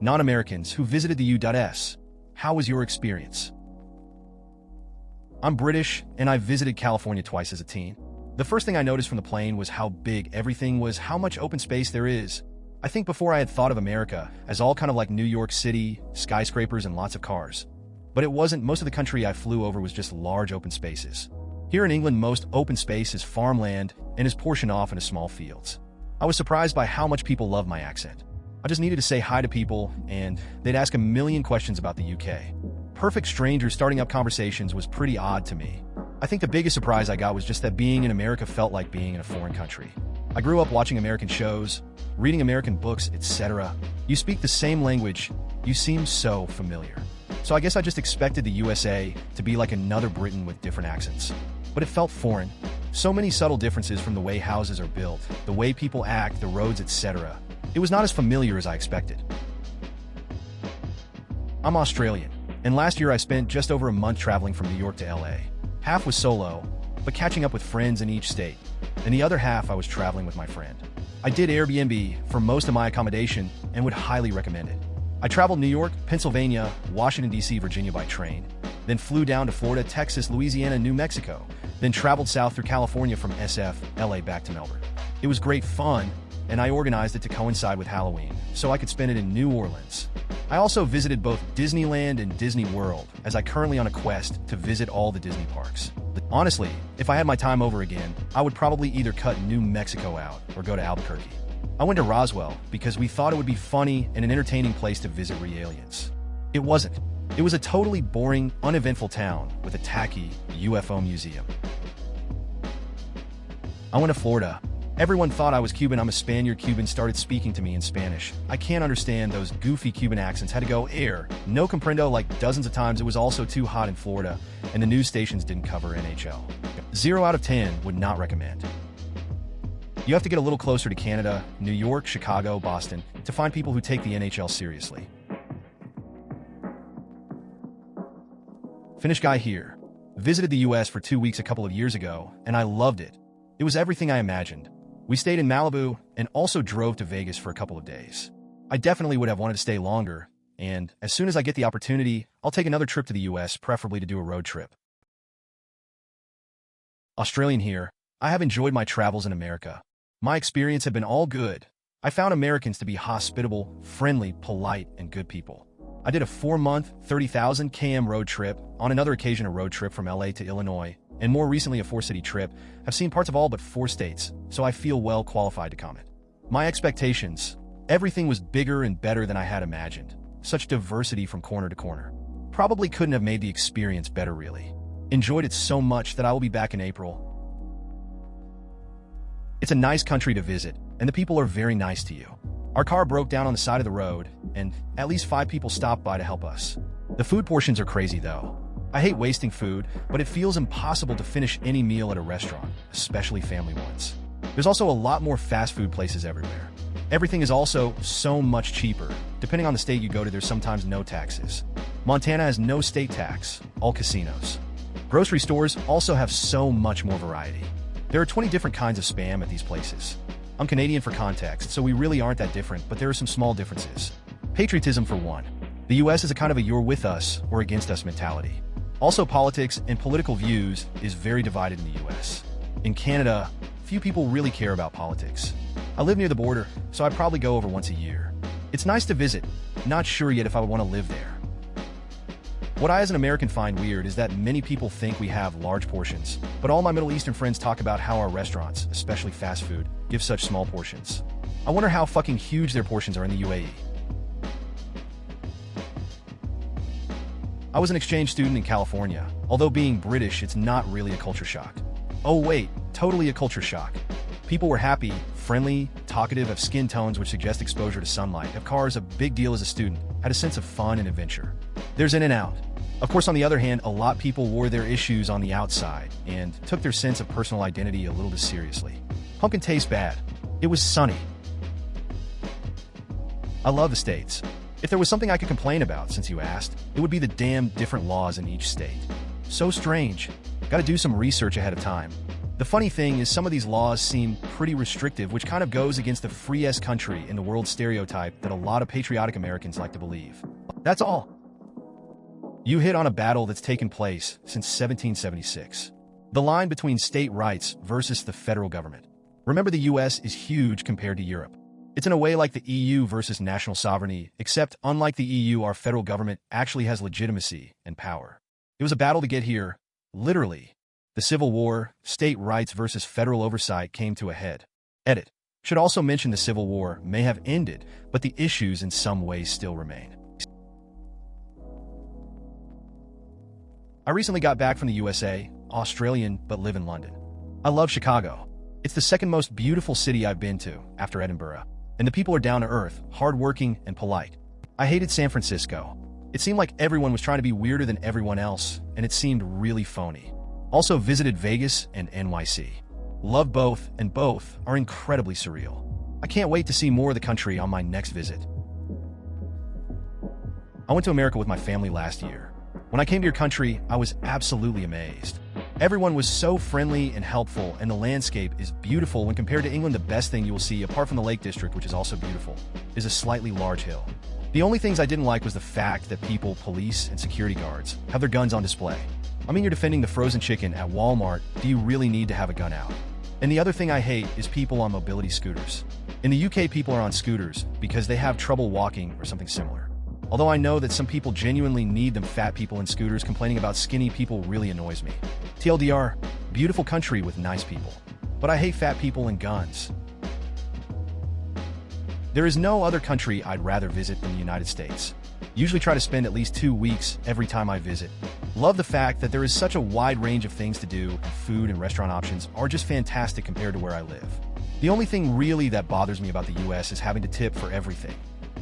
Non-Americans who visited the U.S. How was your experience? I'm British, and I visited California twice as a teen. The first thing I noticed from the plane was how big everything was, how much open space there is. I think before I had thought of America as all kind of like New York City, skyscrapers and lots of cars. But it wasn't. Most of the country I flew over was just large open spaces. Here in England, most open space is farmland and is portioned off into small fields. I was surprised by how much people love my accent. I just needed to say hi to people, and they'd ask a million questions about the UK. Perfect strangers starting up conversations was pretty odd to me. I think the biggest surprise I got was just that being in America felt like being in a foreign country. I grew up watching American shows, reading American books, etc. You speak the same language, you seem so familiar. So I guess I just expected the USA to be like another Britain with different accents. But it felt foreign. So many subtle differences from the way houses are built, the way people act, the roads, etc. It was not as familiar as I expected. I'm Australian, and last year I spent just over a month traveling from New York to LA. Half was solo, but catching up with friends in each state, and the other half I was traveling with my friend. I did Airbnb for most of my accommodation and would highly recommend it. I traveled New York, Pennsylvania, Washington, D.C., Virginia by train, then flew down to Florida, Texas, Louisiana, New Mexico, then traveled south through California from SF, LA back to Melbourne. It was great fun, and I organized it to coincide with Halloween, so I could spend it in New Orleans. I also visited both Disneyland and Disney World, as I'm currently on a quest to visit all the Disney parks. Honestly, if I had my time over again, I would probably either cut New Mexico out or go to Albuquerque. I went to Roswell because we thought it would be funny and an entertaining place to visit aliens. It wasn't. It was a totally boring, uneventful town with a tacky UFO museum. I went to Florida. Everyone thought I was Cuban. I'm a Spaniard. Cubans started speaking to me in Spanish. I can't understand those goofy Cuban accents. Had to go no comprendo like dozens of times. It was also too hot in Florida, and the news stations didn't cover NHL. 0 out of 10 would not recommend. You have to get a little closer to Canada, New York, Chicago, Boston, to find people who take the NHL seriously. Finnish guy here. Visited the US for 2 weeks a couple of years ago, and I loved it. It was everything I imagined. We stayed in Malibu and also drove to Vegas for a couple of days. I definitely would have wanted to stay longer, and as soon as I get the opportunity, I'll take another trip to the US, preferably to do a road trip. Australian here. I have enjoyed my travels in America. My experience have been all good. I found Americans to be hospitable, friendly, polite, and good people. I did a 4-month, 30,000 km road trip, on another occasion a road trip from LA to Illinois, and more recently a 4-city trip. I've seen parts of all but 4 states, so I feel well qualified to comment. My expectations. Everything was bigger and better than I had imagined. Such diversity from corner to corner. Probably couldn't have made the experience better really. Enjoyed it so much that I will be back in April. It's a nice country to visit, and the people are very nice to you. Our car broke down on the side of the road, and at least 5 people stopped by to help us. The food portions are crazy though. I hate wasting food, but it feels impossible to finish any meal at a restaurant, especially family ones. There's also a lot more fast food places everywhere. Everything is also so much cheaper. Depending on the state you go to, there's sometimes no taxes. Montana has no state tax, all casinos. Grocery stores also have so much more variety. There are 20 different kinds of spam at these places. I'm Canadian for context, so we really aren't that different, but there are some small differences. Patriotism for one. The US is a kind of a you're with us or against us mentality. Also, politics and political views is very divided in the US. In Canada, few people really care about politics. I live near the border, so I probably go over once a year. It's nice to visit, not sure yet if I would want to live there. What I as an American find weird is that many people think we have large portions, but all my Middle Eastern friends talk about how our restaurants, especially fast food, give such small portions. I wonder how fucking huge their portions are in the UAE. I was an exchange student in California. Although being British, it's not really a culture shock. Oh wait, totally a culture shock. People were happy, friendly, talkative, have skin tones which suggest exposure to sunlight, have cars, a big deal as a student, had a sense of fun and adventure. There's in and out. Of course, on the other hand, a lot of people wore their issues on the outside and took their sense of personal identity a little too seriously. Pumpkin tastes bad. It was sunny. I love the States. If there was something I could complain about, since you asked, it would be the damn different laws in each state. So strange. Gotta do some research ahead of time. The funny thing is some of these laws seem pretty restrictive, which kind of goes against the freest country in the world stereotype that a lot of patriotic Americans like to believe. That's all. You hit on a battle that's taken place since 1776. The line between state rights versus the federal government. Remember, the US is huge compared to Europe. It's in a way like the EU versus national sovereignty, except unlike the EU, our federal government actually has legitimacy and power. It was a battle to get here, literally. The Civil War, state rights versus federal oversight came to a head. Edit. Should also mention the Civil War may have ended, but the issues in some ways still remain. I recently got back from the USA, Australian, but live in London. I love Chicago. It's the second most beautiful city I've been to, after Edinburgh. And the people are down to earth, hardworking, and polite. I hated San Francisco. It seemed like everyone was trying to be weirder than everyone else, and it seemed really phony. Also visited Vegas and NYC. Love both, and both are incredibly surreal. I can't wait to see more of the country on my next visit. I went to America with my family last year. When I came to your country, I was absolutely amazed. Everyone was so friendly and helpful, and the landscape is beautiful. When compared to England, the best thing you will see, apart from the Lake District, which is also beautiful, is a slightly large hill. The only things I didn't like was the fact that people, police, and security guards have their guns on display. I mean, you're defending the frozen chicken at Walmart. Do you really need to have a gun out? And the other thing I hate is people on mobility scooters. In the UK, people are on scooters because they have trouble walking or something similar. Although I know that some people genuinely need them, fat people in scooters complaining about skinny people really annoys me. TLDR, beautiful country with nice people. But I hate fat people and guns. There is no other country I'd rather visit than the United States. Usually try to spend at least 2 weeks every time I visit. Love the fact that there is such a wide range of things to do, and food and restaurant options are just fantastic compared to where I live. The only thing really that bothers me about the US is having to tip for everything.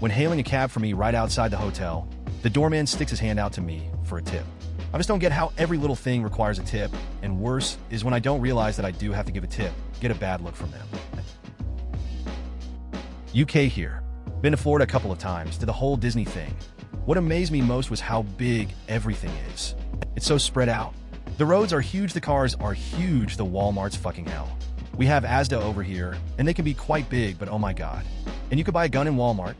When hailing a cab for me right outside the hotel, the doorman sticks his hand out to me for a tip. I just don't get how every little thing requires a tip, and worse is when I don't realize that I do have to give a tip, get a bad look from them. UK here. Been to Florida a couple of times, to the whole Disney thing. What amazed me most was how big everything is. It's so spread out. The roads are huge, the cars are huge, the Walmart's fucking hell. We have ASDA over here, and they can be quite big, but oh my god. And you could buy a gun in Walmart.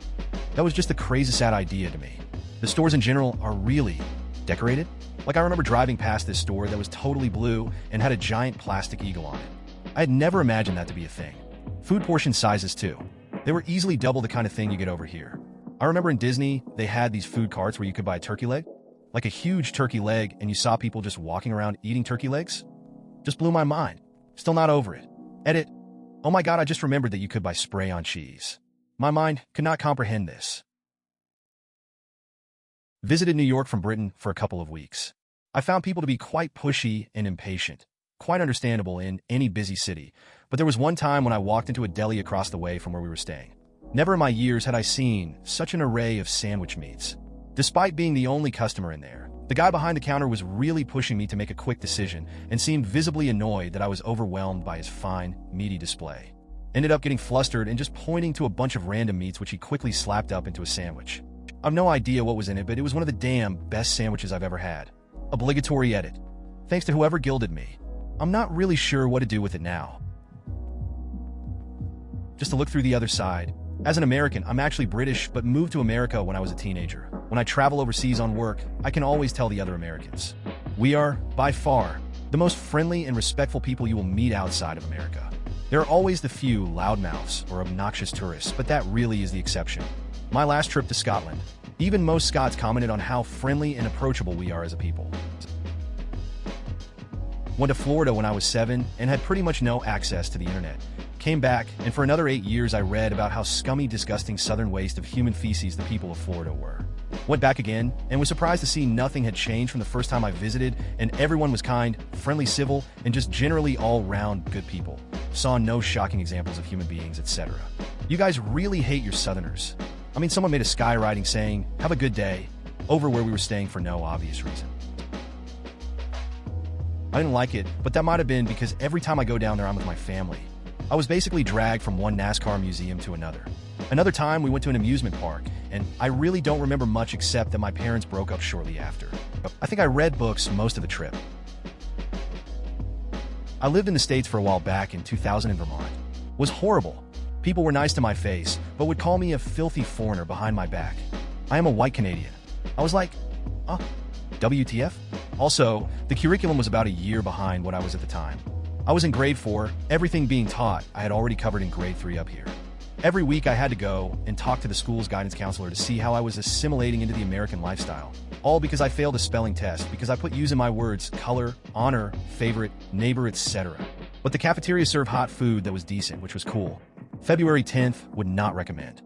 That was just the crazy sad idea to me. The stores in general are really decorated. Like I remember driving past this store that was totally blue and had a giant plastic eagle on it. I had never imagined that to be a thing. Food portion sizes too. They were easily double the kind of thing you get over here. I remember in Disney, they had these food carts where you could buy a turkey leg. Like a huge turkey leg, and you saw people just walking around eating turkey legs. Just blew my mind. Still not over it. Edit. Oh my god, I just remembered that you could buy spray on cheese. My mind could not comprehend this. Visited New York from Britain for a couple of weeks. I found people to be quite pushy and impatient. Quite understandable in any busy city. But there was one time when I walked into a deli across the way from where we were staying. Never in my years had I seen such an array of sandwich meats. Despite being the only customer in there, the guy behind the counter was really pushing me to make a quick decision and seemed visibly annoyed that I was overwhelmed by his fine, meaty display. Ended up getting flustered and just pointing to a bunch of random meats which he quickly slapped up into a sandwich. I've no idea what was in it, but it was one of the damn best sandwiches I've ever had. Obligatory edit. Thanks to whoever gilded me. I'm not really sure what to do with it now. Just to look through the other side. As an American, I'm actually British, but moved to America when I was a teenager. When I travel overseas on work, I can always tell the other Americans. We are, by far, the most friendly and respectful people you will meet outside of America. There are always the few loudmouths or obnoxious tourists, but that really is the exception. My last trip to Scotland, even most Scots commented on how friendly and approachable we are as a people. Went to Florida when I was 7 and had pretty much no access to the internet. Came back, and for another 8 years I read about how scummy, disgusting southern waste of human feces the people of Florida were. Went back again, and was surprised to see nothing had changed from the first time I visited, and everyone was kind, friendly, civil, and just generally all-round good people. Saw no shocking examples of human beings, etc. You guys really hate your southerners. I mean, someone made a skywriting saying, "Have a good day," over where we were staying for no obvious reason. I didn't like it, but that might have been because every time I go down there I'm with my family. I was basically dragged from one NASCAR museum to another. Another time we went to an amusement park, and I really don't remember much except that my parents broke up shortly after. I think I read books most of the trip. I lived in the States for a while back in 2000 in Vermont. It was horrible. People were nice to my face, but would call me a filthy foreigner behind my back. I am a white Canadian. I was like, WTF? Also, the curriculum was about a year behind what I was at the time. I was in grade 4, everything being taught I had already covered in grade 3 up here. Every week I had to go and talk to the school's guidance counselor to see how I was assimilating into the American lifestyle. All because I failed a spelling test because I put U's in my words color, honor, favorite, neighbor, etc. But the cafeteria served hot food that was decent, which was cool. February 10th, would not recommend.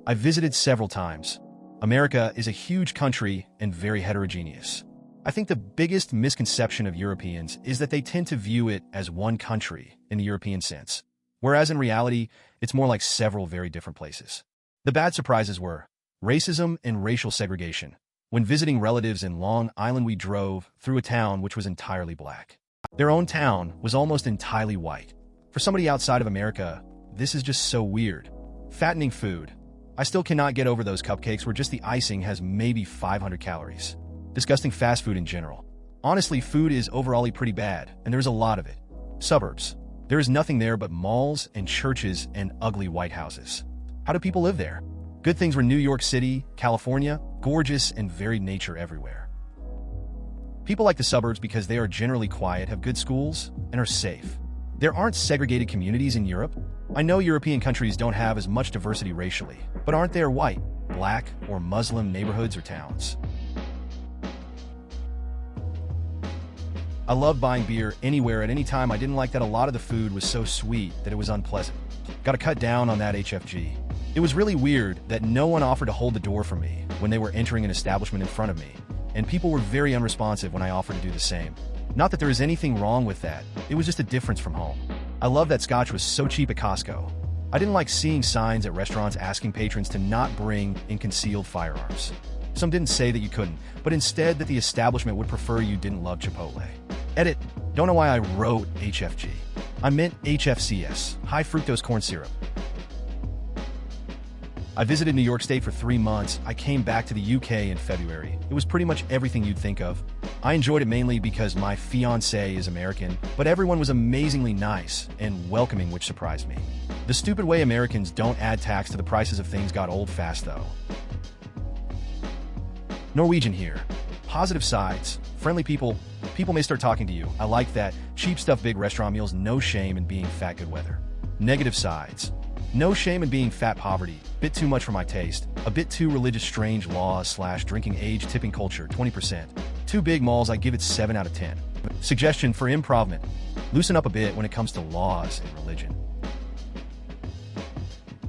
I visited several times. America is a huge country and very heterogeneous. I think the biggest misconception of Europeans is that they tend to view it as one country in the European sense, whereas in reality, it's more like several very different places. The bad surprises were racism and racial segregation. When visiting relatives in Long Island, we drove through a town which was entirely black. Their own town was almost entirely white. For somebody outside of America, this is just so weird. Fattening food. I still cannot get over those cupcakes where just the icing has maybe 500 calories. Disgusting fast food in general. Honestly, food is overall pretty bad, and there's a lot of it. Suburbs. There is nothing there but malls and churches and ugly white houses. How do people live there? Good things were New York City, California, gorgeous and varied nature everywhere. People like the suburbs because they are generally quiet, have good schools, and are safe. There aren't segregated communities in Europe. I know European countries don't have as much diversity racially, but aren't there white, black, or Muslim neighborhoods or towns? I love buying beer anywhere at any time. I didn't like that a lot of the food was so sweet that it was unpleasant. Got to cut down on that HFG. It was really weird that no one offered to hold the door for me when they were entering an establishment in front of me, and people were very unresponsive when I offered to do the same. Not that there is anything wrong with that, it was just a difference from home. I love that scotch was so cheap at Costco. I didn't like seeing signs at restaurants asking patrons to not bring in concealed firearms. Some didn't say that you couldn't, but instead that the establishment would prefer you didn't love Chipotle. Edit. Don't know why I wrote HFG. I meant HFCS, high fructose corn syrup. I visited New York State for 3 months. I came back to the UK in February. It was pretty much everything you'd think of. I enjoyed it mainly because my fiancé is American, but everyone was amazingly nice and welcoming, which surprised me. The stupid way Americans don't add tax to the prices of things got old fast, though. Norwegian here. Positive sides. Friendly people. People may start talking to you. I like that. Cheap stuff, big restaurant meals, no shame in being fat, good weather. Negative sides. No shame in being fat, poverty. Bit too much for my taste. A bit too religious, strange laws / drinking age, tipping culture, 20%. Too big malls, I give it 7 out of 10. Suggestion for improvement. Loosen up a bit when it comes to laws and religion.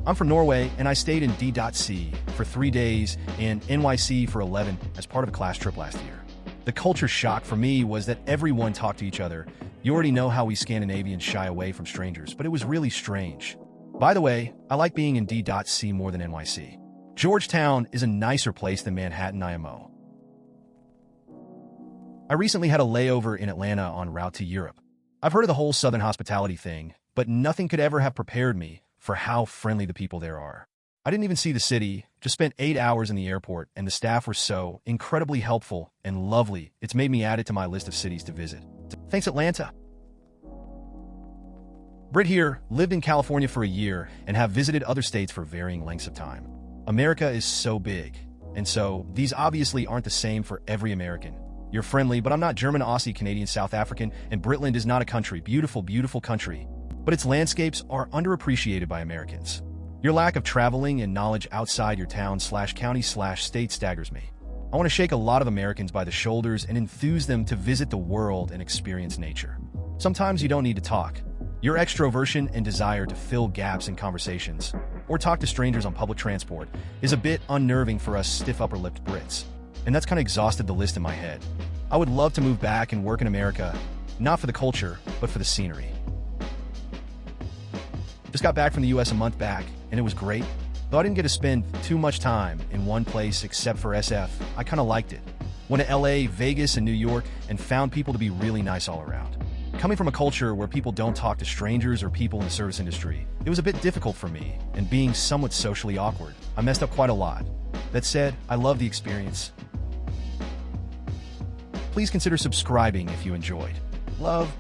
I'm from Norway, and I stayed in D.C. for 3 days and NYC for 11 as part of a class trip last year. The culture shock for me was that everyone talked to each other. You already know how we Scandinavians shy away from strangers, but it was really strange. By the way, I like being in D.C. more than NYC. Georgetown is a nicer place than Manhattan IMO. I recently had a layover in Atlanta en route to Europe. I've heard of the whole Southern hospitality thing, but nothing could ever have prepared me for how friendly the people there are. I didn't even see the city, just spent 8 hours in the airport, and the staff were so incredibly helpful and lovely, it's made me add it to my list of cities to visit. Thanks, Atlanta. Britt here, lived in California for a year, and have visited other states for varying lengths of time. America is so big, and so these obviously aren't the same for every American. You're friendly, but I'm not German, Aussie, Canadian, South African, and Britland is not a country. Beautiful, beautiful country. But its landscapes are underappreciated by Americans. Your lack of traveling and knowledge outside your town / county / state staggers me. I want to shake a lot of Americans by the shoulders and enthuse them to visit the world and experience nature. Sometimes you don't need to talk. Your extroversion and desire to fill gaps in conversations or talk to strangers on public transport is a bit unnerving for us stiff upper-lipped Brits. And that's kind of exhausted the list in my head. I would love to move back and work in America, not for the culture, but for the scenery. Just got back from the US a month back, and it was great. Though I didn't get to spend too much time in one place except for SF, I kind of liked it. Went to LA, Vegas, and New York, and found people to be really nice all around. Coming from a culture where people don't talk to strangers or people in the service industry, it was a bit difficult for me, and being somewhat socially awkward, I messed up quite a lot. That said, I love the experience. Please consider subscribing if you enjoyed. Love.